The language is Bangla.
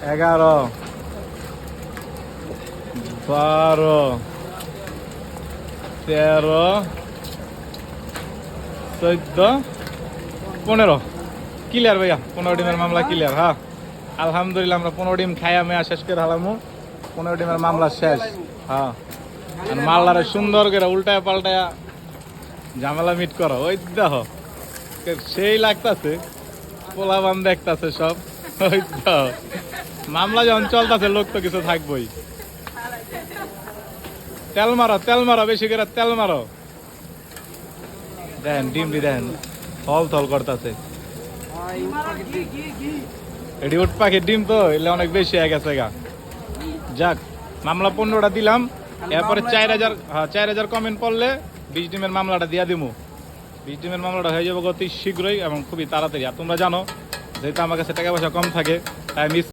11, 12, 13, 14, 15 ক্লিয়ার ভাইয়া। 15 ডিমের মামলা ক্লিয়ার। হ্যাঁ আলহামদুলিল্লাহ আমরা 15 ডিম খাইয়া মেয়া শেষ করে হালামু। 15 ডিমের মামলা শেষ। হ্যাঁ মাল্লারে সুন্দর করে উল্টায় পাল্টায় ঝামেলা মিট করো। ওই দেখো সেই লাগতাছে, পোলাবান দেখতাছে সব। ওই তো মামলা যখন চলতেছে লোক তো কিছু থাকবোই। তেল মারো বেশি করে তেল মারো। দেন ডিম দেন থল থল করতেছে। এটি উট পাখির ডিম তো এলে অনেক বেশি হয়ে গেছে গা। যাক মামলা 15টা দিলাম। এরপরে 4000 কমেন্ট পড়লে 20 ডিমের মামলাটা দিয়া দিমু। 20 ডিমের মামলাটা হয়ে যাবে অতি শীঘ্রই এবং খুবই তাড়াতাড়ি। আর তোমরা জানো যেহেতু আমার কাছে টাকা পয়সা কম থাকে তাই মিস